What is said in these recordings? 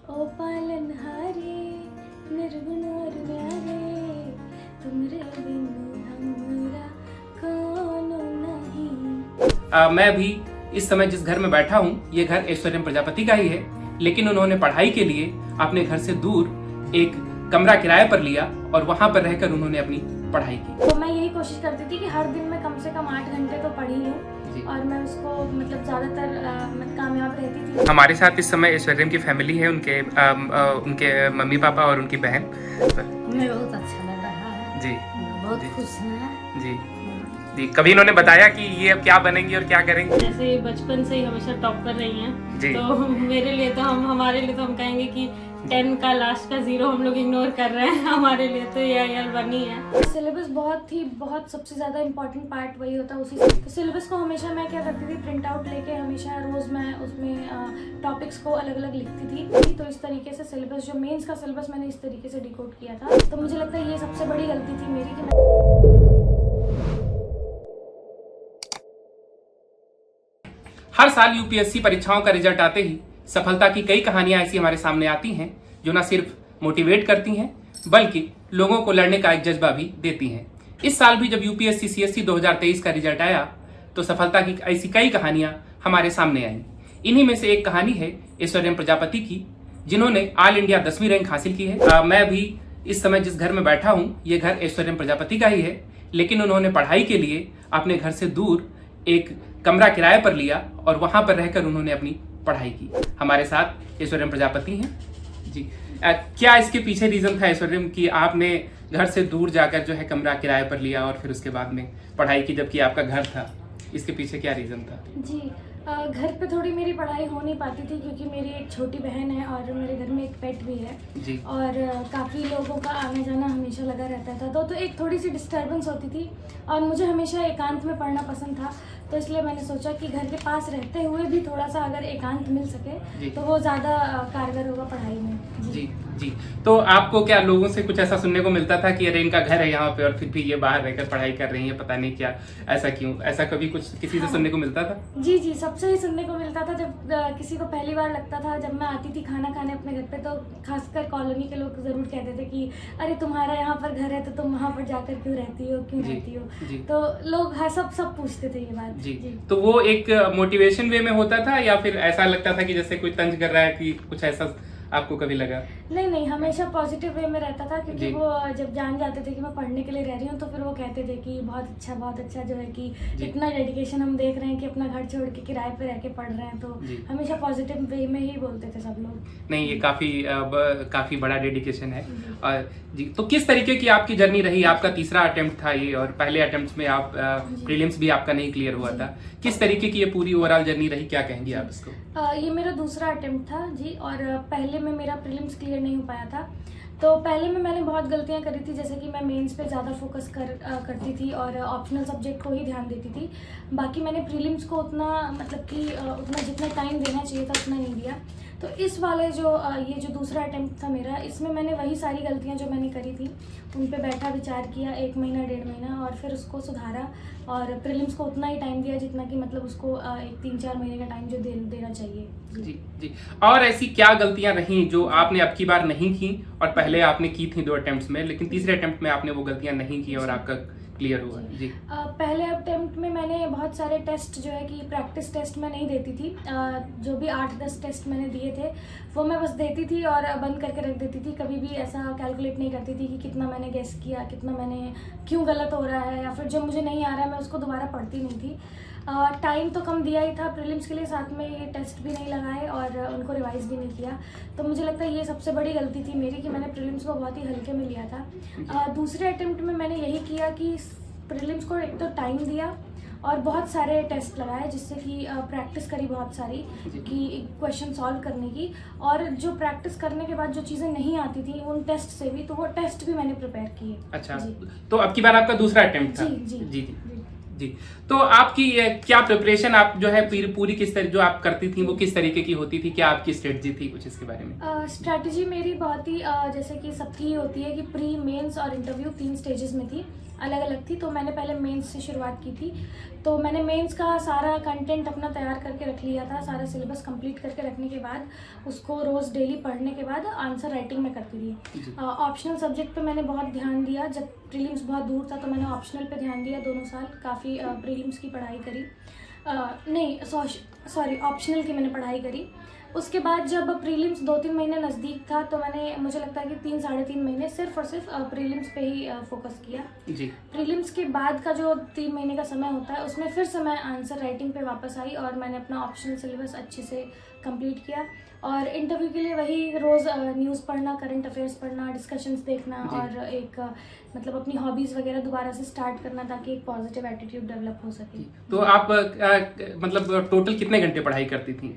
ओ पालनहारे निर्गुण और न्यारे तुमरे बिन हमरा कौन नहीं। मैं भी इस समय जिस घर में बैठा हूँ ये घर ऐश्वर्य प्रजापति का ही है, लेकिन उन्होंने पढ़ाई के लिए अपने घर से दूर एक कमरा किराए पर लिया और वहां पर रहकर उन्होंने अपनी पढ़ाई की। तो मैं यही कोशिश करती थी कि हर दिन मैं कम से कम 8 घंटे तो पढ़ ही लूँ और मैं उसको मतलब ज़्यादातर कामयाब रहती थी। हमारे साथ इस समय ऐश्वर्य की फैमिली है, उनके मम्मी पापा और उनकी बहन। हमें बहुत अच्छा लग रहा है जी बहुत जी। खुश हैं। जी जी। कभी इन्होंने बताया कि ये अब क्या बनेंगी और क्या करेंगी? जैसे बचपन से ही हमेशा टॉप कर रही हैं जी। तो मेरे लिए तो हमारे लिए तो हम कहेंगे कि 10 का लास्ट का 0 हम लोग इग्नोर कर रहे हैं। हमारे लिए तो ये IIL 1 ही है। सिलेबस बहुत सबसे ज़्यादा इम्पोर्टेंट पार्ट वही होता है उसी से। तो सिलेबस को हमेशा मैं क्या करती थी, प्रिंट आउट लेके हमेशा रोज़ मैं उसमें टॉपिक्स को अलग अलग लिखती थी। तो इस तरीके से सिलेबस, जो मेंस का सिलेबस मैंने इस तरीके से डिकोड किया था। तो मुझे लगता है ये सबसे बड़ी गलती थी मेरी कि हर साल यूपीएससी परीक्षाओं का रिजल्ट आते ही सफलता की कई कहानियां ऐसी हमारे सामने आती हैं जो न सिर्फ मोटिवेट करती हैं बल्कि लोगों को लड़ने का एक जज्बा भी देती हैं। इस साल भी जब यूपीएससी सीएससी 2023 का रिजल्ट आया तो सफलता की ऐसी कई कहानियां हमारे सामने आई। इन्हीं में से एक कहानी है ऐश्वर्य प्रजापति की, जिन्होंने ऑल इंडिया 10वीं रैंक हासिल की है। मैं भी इस समय जिस घर में बैठा हूँ ये घर ऐश्वर्य प्रजापति का ही है, लेकिन उन्होंने पढ़ाई के लिए अपने घर से दूर एक कमरा किराए पर लिया और वहां पर रहकर उन्होंने अपनी पढ़ाई की। हमारे साथ ऐश्वर्य प्रजापति हैं जी। क्या इसके पीछे रीजन था ऐश्वर्य की आपने घर से दूर जाकर जो है कमरा किराए पर लिया और फिर उसके बाद में पढ़ाई की, जबकि आपका घर था? इसके पीछे क्या रीजन था? जी, घर पे थोड़ी मेरी पढ़ाई हो नहीं पाती थी क्योंकि मेरी एक छोटी बहन है और मेरे घर में एक पेट भी है जी। और काफ़ी लोगों का आना जाना हमेशा लगा रहता था। तो एक थोड़ी सी डिस्टर्बेंस होती थी और मुझे हमेशा एकांत में पढ़ना पसंद था। तो इसलिए मैंने सोचा कि घर के पास रहते हुए भी थोड़ा सा अगर एकांत मिल सके तो वो ज़्यादा कारगर होगा पढ़ाई में। जी जी। तो आपको क्या लोगों से कुछ ऐसा सुनने को मिलता था कि अरे इनका घर है यहाँ पे और फिर भी ये बाहर रहकर पढ़ाई कर रही है, पता नहीं क्या, ऐसा क्यों? ऐसा कभी कुछ किसी से सुनने को मिलता था? जी जी, सबसे ही सुनने को मिलता था। जब किसी को पहली बार लगता था, जब मैं आती थी खाना खाने अपने घर पे, तो खासकर कॉलोनी के लोग जरूर कहते थे कि अरे तुम्हारा यहाँ पर घर है तो तुम वहाँ पर जाकर क्यों रहती हो, क्यों रहती हो? तो लोग सब पूछते थे ये बात। जी। तो वो एक मोटिवेशन वे में होता था या फिर ऐसा लगता था कि जैसे कोई तंज कर रहा है, कि कुछ ऐसा आपको कभी लगा? नहीं, हमेशा पॉजिटिव वे में रहता था क्योंकि वो जब जान जाते थे कि मैं पढ़ने के लिए रह रही हूँ तो फिर वो कहते थे कि बहुत अच्छा जो है कि इतना डेडिकेशन हम देख रहे हैं कि अपना घर छोड़ के किराए पे रह के पढ़ रहे हैं। तो हमेशा पॉजिटिव वे में ही बोलते थे सब लोग। नहीं, ये काफी बड़ा डेडिकेशन है। और जी, तो किस तरीके की आपकी जर्नी रही? आपका तीसरा अटेम्प्ट था ये और पहले अटेम्प्ट में आप प्रीलिम्स भी आपका नहीं क्लियर हुआ था। किस तरीके की ये पूरी ओवरऑल जर्नी रही, क्या कहेंगी आप इसको? ये मेरा दूसरा अटेम्प्ट था जी, और पहले में मेरा प्रीलिम्स क्लियर नहीं हो पाया था। तो पहले में मैंने बहुत गलतियां करी थी, जैसे कि मैं मेंस पे ज़्यादा फोकस करती थी और ऑप्शनल सब्जेक्ट को ही ध्यान देती थी। बाकी मैंने प्रीलिम्स को उतना उतना जितना टाइम देना चाहिए था उतना नहीं दिया। तो इस वाले ये जो दूसरा अटेम्प्ट था मेरा, इसमें मैंने वही सारी गलतियां जो मैंने करी थी उन पे बैठा विचार किया 1 महीना 1.5 महीना और फिर उसको सुधारा और प्रीलिम्स को उतना ही टाइम दिया जितना कि मतलब उसको एक 3-4 महीने का टाइम जो देना चाहिए। जी। और ऐसी क्या गलतियां रहीं जो आपने अब की बार नहीं की और पहले आपने की थी 2 अटेम्प्ट्स में, लेकिन तीसरे अटेम्प्ट में आपने वो गलतियां नहीं की और आपका क्लियर हुआ? जी। पहले अटेम्प्ट में मैंने बहुत सारे टेस्ट जो है कि प्रैक्टिस टेस्ट में नहीं देती थी। जो भी 8-10 टेस्ट मैंने दिए थे वो मैं बस देती थी और बंद करके रख देती थी। कभी भी ऐसा कैलकुलेट नहीं करती थी कि कितना मैंने गेस किया, कितना मैंने क्यों गलत हो रहा है, या फिर जो मुझे नहीं आ रहा है मैं उसको दोबारा पढ़ती नहीं थी। टाइम तो कम दिया ही था प्रीलिम्स के लिए, साथ में ये टेस्ट भी नहीं लगाए और उनको रिवाइज भी नहीं किया। तो मुझे लगता है ये सबसे बड़ी गलती थी मेरी कि मैंने प्रीलिम्स को बहुत ही हल्के में लिया था। दूसरे अटेम्प्ट में मैंने यही किया कि प्रीलिम्स को एक तो टाइम दिया और बहुत सारे टेस्ट लगाए, जिससे कि प्रैक्टिस करी बहुत सारी कि क्वेश्चन सॉल्व करने की, और जो प्रैक्टिस करने के बाद जो चीज़ें नहीं आती थी उन टेस्ट से भी, तो वो टेस्ट भी मैंने प्रिपेयर किए। अच्छा, तो अब की बार आपका दूसरा अटेम्प्ट था? जी। तो आपकी क्या प्रिपरेशन आप जो है पूरी किस तरह जो आप करती थी वो किस तरीके की होती थी? क्या आपकी स्ट्रेटजी थी, कुछ इसके बारे में? स्ट्रैटेजी मेरी बहुत ही जैसे कि सबकी होती है कि प्री, मेंस और इंटरव्यू 3 स्टेजेस में थी। अलग अलग थी। तो मैंने पहले मेंस से शुरुआत की थी। तो मैंने मेंस का सारा कंटेंट अपना तैयार करके रख लिया था। सारा सिलेबस कंप्लीट करके रखने के बाद उसको रोज़ डेली पढ़ने के बाद आंसर राइटिंग में करती थी। ऑप्शनल सब्जेक्ट पे मैंने बहुत ध्यान दिया। जब प्रीलिम्स बहुत दूर था तो मैंने ऑप्शनल पे ध्यान दिया। दोनों साल काफ़ी प्रीलिम्स की पढ़ाई करी, ऑप्शनल की मैंने पढ़ाई करी। उसके बाद जब प्रीलिम्स 2-3 महीने नज़दीक था तो मुझे लगता है कि 3-3.5 महीने सिर्फ और सिर्फ प्रीलिम्स पे ही फोकस किया। जी। प्रीलिम्स के बाद का जो 3 महीने का समय होता है उसमें फिर से मैं आंसर राइटिंग पे वापस आई और मैंने अपना ऑप्शनल सिलेबस अच्छे से कंप्लीट किया। और इंटरव्यू के लिए वही रोज़ न्यूज़ पढ़ना, करंट अफेयर्स पढ़ना, डिस्कशंस देखना और एक मतलब अपनी हॉबीज़ वगैरह दोबारा से स्टार्ट करना ताकि एक पॉजिटिव एटीट्यूड डेवलप हो सके। तो आप मतलब टोटल कितने घंटे पढ़ाई करती थी?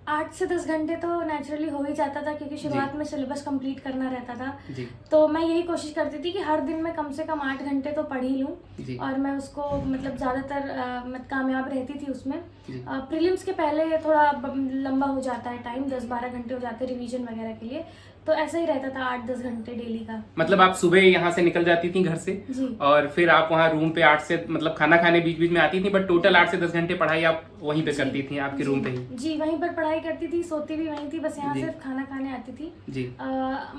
8 से 10 घंटे तो नेचुरली हो ही जाता था क्योंकि शुरुआत में सिलेबस कंप्लीट करना रहता था। जी। तो मैं यही कोशिश करती थी कि हर दिन मैं कम से कम 8 घंटे तो पढ़ ही लूँ और मैं उसको मतलब ज़्यादातर मैं कामयाब रहती थी उसमें। प्रीलिम्स के पहले थोड़ा लंबा हो जाता है टाइम, 10-12 घंटे हो जाते हैं रिवीजन वगैरह के लिए। तो ऐसा ही रहता था 8-10 घंटे डेली का। मतलब आप सुबह यहाँ से निकल जाती थी घर से जी। और फिर आप वहाँ रूम पे 8 से मतलब खाना खाने बीच बीच में आती थी, बट टोटल 8 से 10 घंटे पढ़ाई आप वहीं पे करती थी आपके रूम पे ही? जी, वहीं पर पढ़ाई करती थी, सोती भी वहीं थी, बस यहाँ सिर्फ खाना खाने आती थी। जी।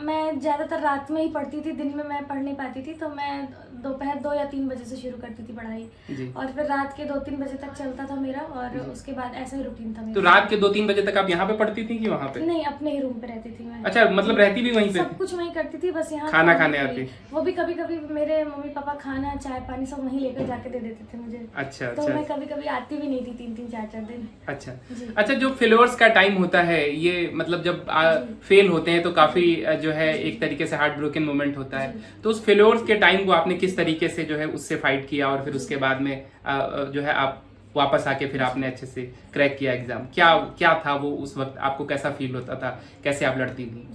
मैं ज़्यादातर रात में ही पढ़ती थी, दिन में मैं पढ़ नहीं पाती थी। तो मैं दोपहर 2 या 3 बजे से शुरू करती थी पढ़ाई जी। और फिर रात के 2-3 बजे तक चलता था मेरा और उसके बाद ऐसा ही रूटीन था मेरा। तो रात के 2-3 बजे तक आप यहाँ पे पढ़ती थी कि वहाँ पे? नहीं, अपने ही रूम पे रहती थी मैं। अच्छा, मतलब रहती भी वहीं पे? सब कुछ वहीं करती थी, बस यहाँ खाना खाने आती? वो भी कभी कभी मेरे मम्मी पापा खाना, चाय पानी सब वहीं लेकर जाके दे देते थे मुझे। अच्छा। तो मैं कभी कभी आती भी नहीं थी 3-3, 4-4 दिन। अच्छा। अच्छा, जो फेलोअर्स का टाइम होता है ये मतलब जब फेल होते हैं तो काफी जो है एक तरीके से हार्ट ब्रोकन मोमेंट होता है। तो उस फेलोअर्स के टाइम को आपने किस तरीके से जो है उससे फाइट किया और फिर उसके बाद में जो है आप वापस आके फिर आपने अच्छे से क्रैक किया एग्जाम? क्या था वो उस वक्त, आपको कैसा फील होता था, कैसे आप लड़ती थी?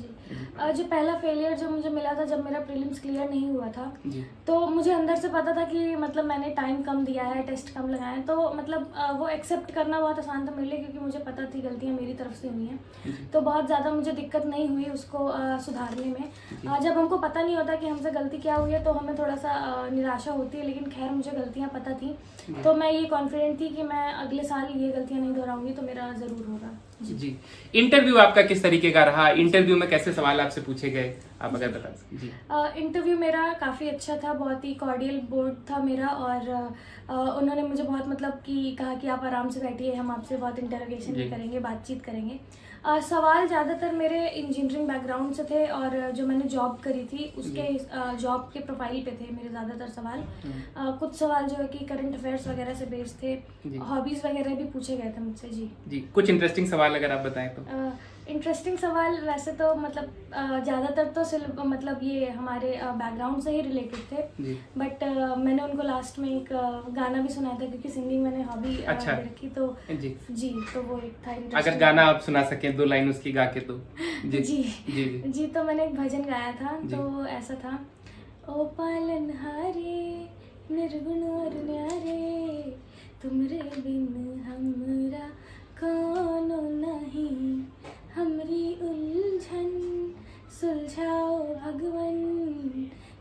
जो पहला फेलियर जो मुझे मिला था जब मेरा प्रीलिम्स क्लियर नहीं हुआ था जी। तो मुझे अंदर से पता था कि मतलब मैंने टाइम कम दिया है, टेस्ट कम लगाए, तो मतलब वो एक्सेप्ट करना बहुत आसान था मेरे लिए क्योंकि मुझे पता थी गलतियाँ मेरी तरफ से हुई हैं। तो बहुत ज़्यादा मुझे दिक्कत नहीं हुई उसको सुधारने में। जब हमको पता नहीं होता कि हमसे गलती क्या हुई है तो हमें थोड़ा सा निराशा होती है, लेकिन खैर मुझे गलतियाँ पता थी तो मैं ये कॉन्फिडेंट थी कि मैं अगले साल ये गलतियाँ नहीं दोहराऊंगी तो मेरा ज़रूर होगा। जी। इंटरव्यू आपका किस तरीके का रहा? इंटरव्यू में कैसे सवाल आपसे पूछे गए, आप अगर बता सकें? जी। इंटरव्यू मेरा काफ़ी अच्छा था, बहुत ही कॉर्डियल बोर्ड था मेरा और उन्होंने मुझे बहुत मतलब कि कहा कि आप आराम से बैठिए, हम आपसे बहुत इंटरोगेशन भी करेंगे, बातचीत करेंगे। सवाल ज़्यादातर मेरे इंजीनियरिंग बैकग्राउंड से थे और जो मैंने जॉब करी थी उसके जॉब के प्रोफाइल पे थे मेरे ज़्यादातर सवाल। कुछ सवाल जो है कि करंट अफेयर्स वगैरह से बेस्ड थे, हॉबीज़ वगैरह भी पूछे गए थे मुझसे। जी। कुछ इंटरेस्टिंग सवाल अगर आप बताएं तो? इंटरेस्टिंग सवाल वैसे तो मतलब ज़्यादातर तो मतलब ये हमारे बैकग्राउंड से ही रिलेटेड थे, बट मैंने उनको लास्ट में एक गाना भी सुनाया था क्योंकि सिंगिंग मैंने हॉबी रखी। तो जी तो वो एक था। अगर गाना आप सुना सकें 2 लाइन उसकी गा के तो? जी तो मैंने एक भजन गाया था तो ऐसा था, ओ पालनहारे निर्गुण और न्यारे, तुमरे बिन हमरा कौन नहीं, हमरी उलझन सुलझाओ भगवन,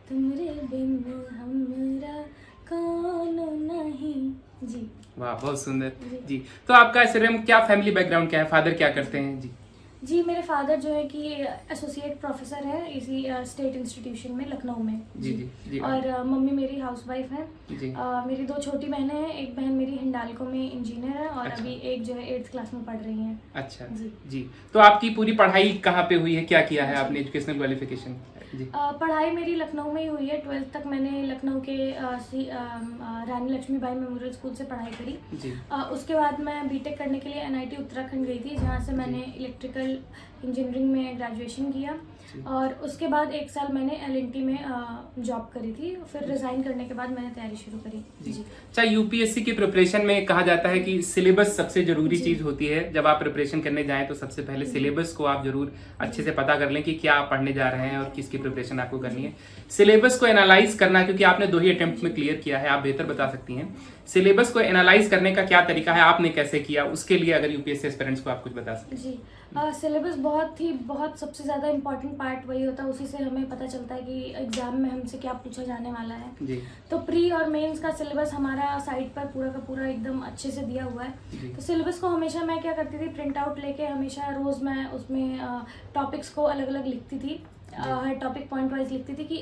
तुमरे बिन हमरा कौन नहीं। जी। वाह, बहुत सुंदर। जी। तो आपका क्या फैमिली बैकग्राउंड क्या है? फादर क्या करते हैं? जी मेरे फादर जो है कि एसोसिएट प्रोफेसर है इसी स्टेट इंस्टीट्यूशन में लखनऊ में। जी। और मम्मी मेरी हाउसवाइफ है। मेरी 2 छोटी बहनें हैं, एक बहन मेरी हिंडाल्को में इंजीनियर है और अभी एक जो है 8th क्लास में पढ़ रही हैं। अच्छा। जी। तो आपकी पूरी पढ़ाई कहाँ पे हुई है, क्या किया है आपने, एजुकेशनल क्वालिफिकेशन? पढ़ाई मेरी लखनऊ में ही हुई है। 12th तक मैंने लखनऊ के रानी लक्ष्मीबाई मेमोरियल स्कूल से पढ़ाई करी। उसके बाद मैं बीटेक करने के लिए NIT उत्तराखंड गई थी जहाँ से मैंने इलेक्ट्रिकल इंजीनियरिंग में ग्रेजुएशन किया और उसके बाद 1 साल मैंने LNT में जॉब करी थी। फिर रिजाइन करने के बाद मैंने तैयारी शुरू करी। जी। अच्छा, यूपीएससी की प्रिपरेशन में कहा जाता है कि सिलेबस सबसे जरूरी चीज होती है। जब आप प्रिपरेशन करने जाएं तो सबसे पहले सिलेबस को आप जरूर अच्छे से पता कर लें कि क्या आप पढ़ने जा रहे हैं और किसकी प्रिपरेशन आपको करनी है। सिलेबस को एनालाइज करना, क्योंकि आपने 2 ही अटेम्प्ट में क्लियर किया है, आप बेहतर बता सकती हैं। सिलेबस को एनालाइज करने का क्या तरीका है, आपने कैसे किया, उसके लिए अगर यूपीएससी एस्पिरेंट्स को आप कुछ बता सकें? जी सिलेबस बहुत सबसे ज़्यादा इम्पोर्टेंट पार्ट वही होता है, उसी से हमें पता चलता है कि एग्ज़ाम में हमसे क्या पूछा जाने वाला है। जी। तो प्री और मेंस का सिलेबस हमारा साइट पर पूरा का पूरा एकदम अच्छे से दिया हुआ है। तो सिलेबस को हमेशा मैं क्या करती थी, प्रिंट आउट लेके हमेशा रोज़ मैं उसमें टॉपिक्स को अलग अलग लिखती थी, हर टॉपिक पॉइंट वाइज लिखती थी कि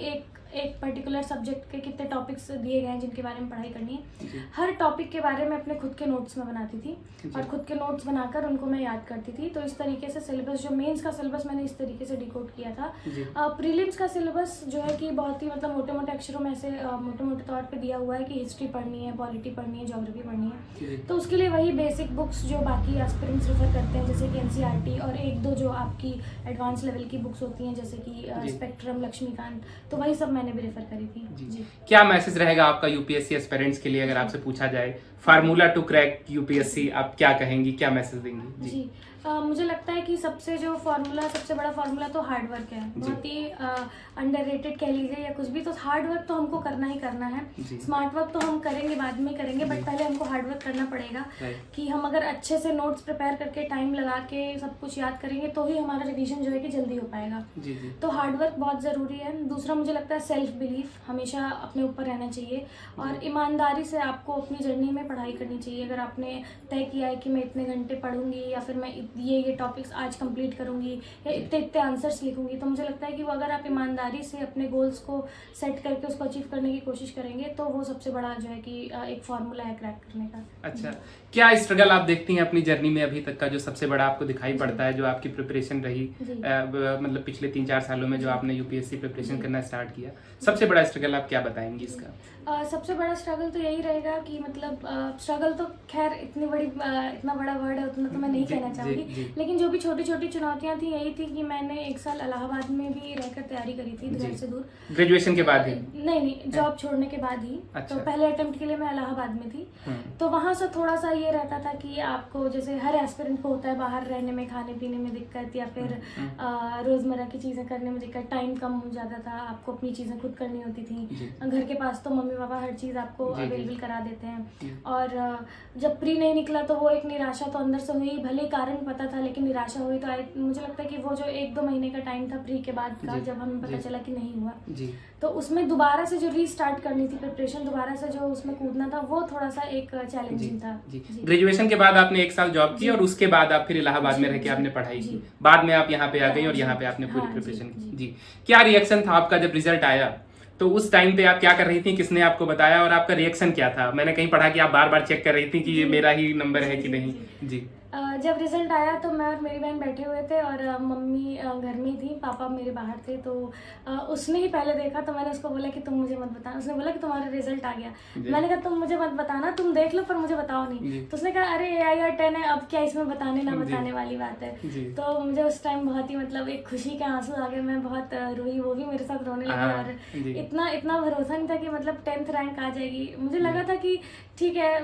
एक पर्टिकुलर सब्जेक्ट के कितने टॉपिक्स दिए गए हैं जिनके बारे में पढ़ाई करनी है। हर टॉपिक के बारे में अपने खुद के नोट्स में बनाती थी और खुद के नोट्स बनाकर उनको मैं याद करती थी। तो इस तरीके से सिलेबस, जो मेंस का सिलेबस मैंने इस तरीके से डिकोड किया था। प्रीलिम्स का सिलेबस जो है कि बहुत ही मतलब मोटे मोटे अक्षरों में से मोटे मोटे तौर पे दिया हुआ है कि हिस्ट्री पढ़नी है, पॉलिटी पढ़नी है, ज्योग्राफी पढ़नी है। तो उसके लिए वही बेसिक बुक्स जो बाकी एस्पिरेंट्स रेफर करते हैं, जैसे कि एनसीईआरटी, और एक दो जो आपकी एडवांस लेवल की बुक्स होती हैं जैसे कि स्पेक्ट्रम, लक्ष्मीकांत, तो वही सब मैंने भी रेफर करी थी। जी। क्या मैसेज रहेगा आपका यूपीएससी एस्पिरेंट्स के लिए, अगर आपसे पूछा जाए फार्मूला टू क्रैक यूपीएससी, आप क्या कहेंगी, क्या मैसेज देंगी? जी मुझे लगता है कि सबसे बड़ा फार्मूला तो हार्ड वर्क है। बहुत ही अंडररेटेड कह लीजिए या कुछ भी, तो हार्ड वर्क तो हमको करना ही करना है। स्मार्ट वर्क तो हम करेंगे, बाद में करेंगे, बट पहले हमको हार्ड वर्क करना पड़ेगा। कि हम अगर अच्छे से नोट्स प्रिपेयर करके टाइम लगा के सब कुछ याद करेंगे तो ही हमारा रिवीजन जो है कि जल्दी हो पाएगा। तो हार्ड वर्क बहुत ज़रूरी है। दूसरा मुझे लगता है सेल्फ बिलीफ हमेशा अपने ऊपर रहना चाहिए और ईमानदारी से आपको अपनी जर्नी में पढ़ाई करनी चाहिए। अगर आपने तय किया है कि मैं इतने घंटे पढ़ूंगी या फिर मैं ये टॉपिक्स आज कंप्लीट करूंगी या इतने आंसर्स लिखूंगी, तो मुझे लगता है कि वो अगर आप ईमानदारी से अपने गोल्स को सेट करके उसको अचीव करने की कोशिश करेंगे तो वो सबसे बड़ा जो है कि एक फॉर्मूला है क्रैक करने का। अच्छा, क्या स्ट्रगल आप देखती हैं अपनी जर्नी में अभी तक का, जो सबसे बड़ा आपको दिखाई पड़ता है, जो आपकी प्रिपरेशन रही मतलब पिछले 3-4 सालों में जो आपने यूपीएससी प्रिपरेशन करना स्टार्ट किया, सबसे बड़ा स्ट्रगल आप क्या बताएंगी इसका? सबसे बड़ा स्ट्रगल तो यही रहेगा कि मतलब स्ट्रगल तो खैर इतना बड़ा वर्ड है उतना तो मैं नहीं कहना चाहूँगी, लेकिन जो भी छोटी छोटी चुनौतियाँ थी यही थी कि मैंने 1 साल इलाहाबाद में भी रहकर तैयारी करी थी, घर से दूर। ग्रेजुएशन के बाद ही? नहीं, जॉब छोड़ने के बाद ही। तो पहले अटेम्प्ट के लिए मैं इलाहाबाद में थी, तो वहाँ से थोड़ा सा ये रहता था कि आपको जैसे हर एस्पिरेंट को होता है बाहर रहने में, खाने पीने में दिक्कत या फिर रोजमर्रा की चीज़ें करने में दिक्कत, टाइम कम हो जाता था, आपको अपनी चीज़ें खुद करनी होती थी। घर के पास तो मम्मी पापा हर चीज़ आपको अवेलेबल करा देते हैं। और जब प्री नहीं निकला तो वो एक निराशा तो अंदर से हुई, भले कारण पता था लेकिन निराशा हुई। तो मुझे लगता है कि वो जो 1-2 महीने का टाइम था प्री के बाद का, जब हमें पता चला कि नहीं हुआ, तो उसमें दोबारा से जो रीस्टार्ट करनी थी प्रिपरेशन, दोबारा से जो उसमें कूदना था, वो थोड़ा सा एक चैलेंजिंग था। ग्रेजुएशन के बाद आपने 1 साल जॉब की और उसके बाद आप फिर इलाहाबाद में रह के आपने पढ़ाई की, बाद में आप यहाँ पे आ गई और यहाँ पे आपने पूरी प्रिपरेशन की। जी, क्या रिएक्शन था आपका जब रिजल्ट आया? तो उस टाइम पे आप क्या कर रही थी, किसने आपको बताया और आपका रिएक्शन क्या था? मैंने कहीं पढ़ा कि आप बार बार चेक कर रही थी कि ये मेरा ही नंबर है कि नहीं। जी। जब रिजल्ट आया तो मैं और मेरी बहन बैठे हुए थे और मम्मी घर में थी, पापा मेरे बाहर थे। तो उसने ही पहले देखा, तो मैंने उसको बोला कि तुम मुझे मत बताना। उसने बोला कि तुम्हारा रिजल्ट आ गया। मैंने कहा तुम मुझे मत बताना, तुम देख लो पर मुझे बताओ नहीं। तो उसने कहा अरे AIR 10 है, अब क्या इसमें बताने ना बताने वाली बात है। तो मुझे उस टाइम बहुत ही मतलब एक खुशी के आंसू आ गए, मैं बहुत रोई, वो भी मेरे साथ रोने लगी। और इतना भरोसा नहीं था कि मतलब 10th रैंक आ जाएगी। मुझे लगा था कि ठीक है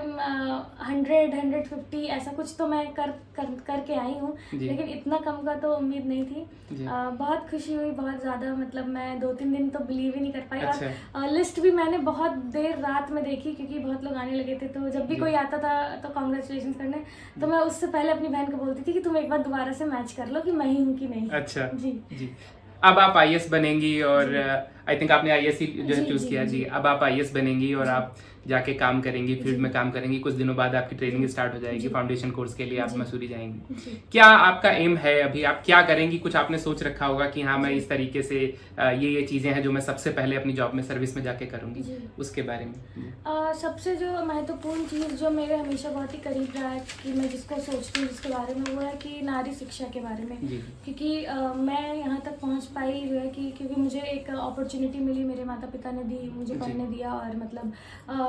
100-150 ऐसा कुछ तो मैं करके आई हूँ, लेकिन इतना कम का तो उम्मीद नहीं थी। बहुत खुशी हुई, बहुत ज़्यादा। मतलब मैं 2-3 दिन तो बिलीव ही नहीं कर पाई। अच्छा। और लिस्ट भी मैंने बहुत देर रात में देखी क्योंकि बहुत लोग आने लगे थे। तो जब भी कोई आता था तो कॉन्ग्रेचुलेशन करने, तो मैं उससे पहले अपनी बहन को बोलती थी कि तुम एक बार दोबारा से मैच कर लो कि मैं ही हूँ कि नहीं। अच्छा जी। अब आप IAS बनेंगी और आई थिंक आपने IAS ही जो है चूज किया। जी, अब आप IAS बनेंगी और आप जाके काम करेंगी, फील्ड में काम करेंगी। कुछ दिनों बाद आपकी ट्रेनिंग स्टार्ट हो जाएगी, फाउंडेशन कोर्स के लिए आप मसूरी जाएंगी। क्या आपका एम है, अभी आप क्या करेंगी? कुछ आपने सोच रखा होगा कि हाँ मैं इस तरीके से ये चीजें हैं जो मैं सबसे पहले अपनी जॉब में सर्विस में जाके करूंगी, उसके बारे में? सबसे जो महत्वपूर्ण चीज़ जो मेरे हमेशा बहुत ही करीब रहा है कि मैं जिसको सोचती हूँ जिसके बारे में, वो है कि नारी शिक्षा के बारे में। क्योंकि मैं यहाँ तक पहुँच पाई जो है कि क्योंकि मुझे एक अपॉर्चुनिटी मिली, मेरे माता पिता ने दी, मुझे पढ़ने दिया और मतलब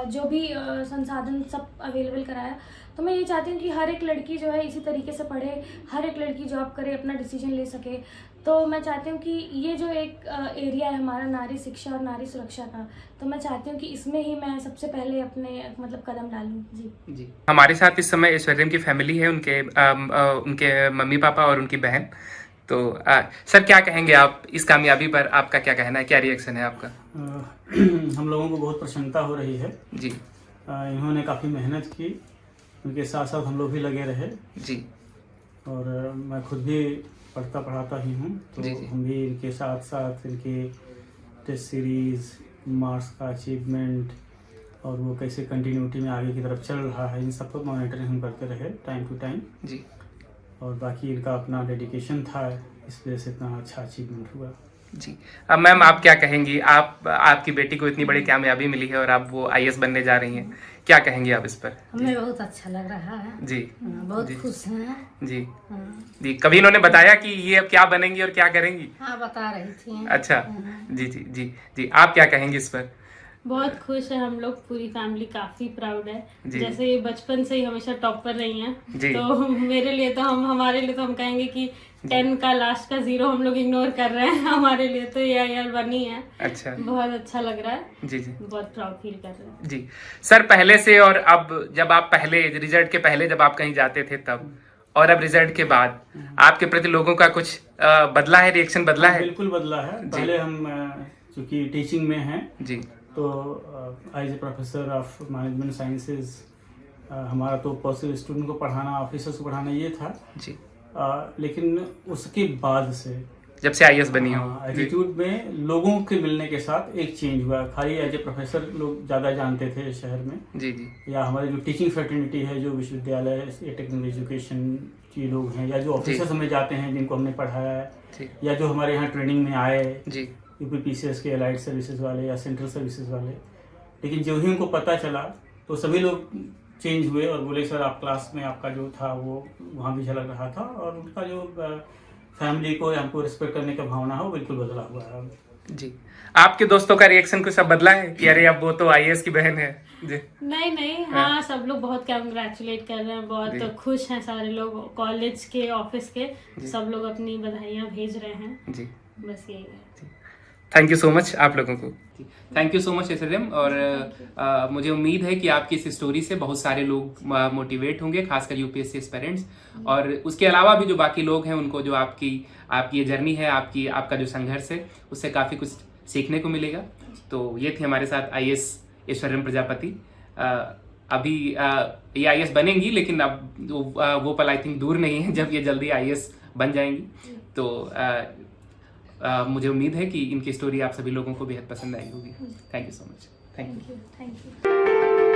जो भी संसाधन सब अवेलेबल कराया। तो मैं ये चाहती हूँ कि हर एक लड़की जो है इसी तरीके से पढ़े, हर एक लड़की जॉब करे, अपना डिसीजन ले सके। तो मैं चाहती हूँ कि ये जो एक एरिया है हमारा नारी शिक्षा और नारी सुरक्षा का, तो मैं चाहती हूँ कि इसमें ही मैं सबसे पहले अपने मतलब कदम डालूँ। जी। हमारे साथ इस समय ऐश्वर्यम की फैमिली है, उनके मम्मी पापा और उनकी बहन। तो सर क्या कहेंगे आप इस कामयाबी पर? आपका क्या कहना है, क्या रिएक्शन है आपका? हम लोगों को बहुत प्रसन्नता हो रही है। जी। इन्होंने काफ़ी मेहनत की, उनके साथ साथ हम लोग भी लगे रहे। जी। और मैं खुद भी पढ़ता पढ़ाता ही हूँ, तो जी, जी। हम भी इनके साथ साथ इनके टेस्ट सीरीज़, मार्क्स का अचीवमेंट और वो कैसे कंटिन्यूटी में आगे की तरफ चल रहा है, इन सब को मॉनिटरिंग हम करते रहे टाइम टू टाइम। जी और बाकी इनका अपना डेडिकेशन था, इस वजह से इतना अच्छा अचीवमेंट हुआ। जी। अब मैम आप क्या कहेंगी, आपकी बेटी को इतनी बड़ी कामयाबी मिली है और आप वो आईएएस बनने जा रही हैं, क्या कहेंगी आप इस पर? हमें बहुत अच्छा लग रहा है। जी बहुत जी। खुश हैं। जी हाँ, जी। कभी इन्होंने बताया कि ये अब क्या बनेंगी और क्या करेंगी? हाँ बता रही थी। अच्छा। जी जी जी जी। आप क्या कहेंगे इस पर? बहुत खुश है हम लोग, पूरी फैमिली काफी प्राउड है। जी। जैसे ये बचपन से ही हमेशा टॉप पर रही हैं, जी। तो मेरे लिए तो हमारे लिए तो हम कहेंगे कि 10 का लास्ट का 0 हम लोग इग्नोर कर रहे हैं। हमारे लिए तो ये IIL बनी है। अच्छा। बहुत अच्छा लग रहा है, जी जी बहुत प्राउड फील कर रहे हैं। जी। सर पहले से और अब, जब आप पहले रिजल्ट के पहले जब आप कहीं जाते थे तब और अब रिजल्ट के बाद आपके प्रति लोगों का कुछ बदला है, रिएक्शन बदला है? बिल्कुल बदला है। पहले हम चूँकि टीचिंग में हैं, जी तो as a professor of management sciences हमारा तो पॉसिबल स्टूडेंट को पढ़ाना, ऑफिसर्स को पढ़ाना ये था। जी। लेकिन उसके बाद से जब से आईएएस बनी हो। जी एटीट्यूड में लोगों के मिलने के साथ एक चेंज हुआ। खाली एज ए प्रोफेसर लोग ज़्यादा जानते थे शहर में, जी जी या हमारे जो टीचिंग फ्रेटर्निटी है, जो विश्वविद्यालय या टेक्निकल एजुकेशन के लोग हैं, या जो ऑफिसर्स हमें जाते हैं जिनको हमने पढ़ाया है, जी या जो हमारे यहाँ ट्रेनिंग में आए, जी UPPCS के अलाइड सर्विसेज वाले या सेंट्रल सर्विसेज वाले। लेकिन जो ही उनको पता चला तो सभी लोग चेंज हुए और बोले सर आप क्लास में आपका जो था वो वहाँ भी झलक रहा था, और उनका जो फैमिली को या हमको रिस्पेक्ट करने का भावना है वो बिल्कुल बदला हुआ है। जी। आपके दोस्तों का रिएक्शन कुछ सब बदला है कि अरे अब वो तो आईएएस की बहन है? जी। नहीं, हाँ सब लोग बहुत कंग्रेचुलेट कर रहे हैं, जी। बहुत खुश हैं सारे लोग, कॉलेज के, ऑफिस के, सब लोग अपनी बधाइयाँ भेज रहे हैं। जी। बस यही है। थैंक यू सो मच आप लोगों को। थैंक यू सो मच एसएम। और मुझे उम्मीद है कि आपकी इस स्टोरी से बहुत सारे लोग मोटिवेट होंगे, खासकर यूपीएससी एस्पिरेंट्स, और उसके अलावा भी जो बाकी लोग हैं उनको जो आपकी ये जर्नी है, आपका जो संघर्ष है, उससे काफ़ी कुछ सीखने को मिलेगा। तो ये थी हमारे साथ आईएएस ऐश्वर्यम प्रजापति। अभी ये आईएएस बनेंगी, लेकिन अब वो पल आई थिंक दूर नहीं है जब ये जल्दी आईएएस बन जाएंगी। तो मुझे उम्मीद है कि इनकी स्टोरी आप सभी लोगों को बेहद पसंद आई होगी। Thank you so much. Thank you. Thank you.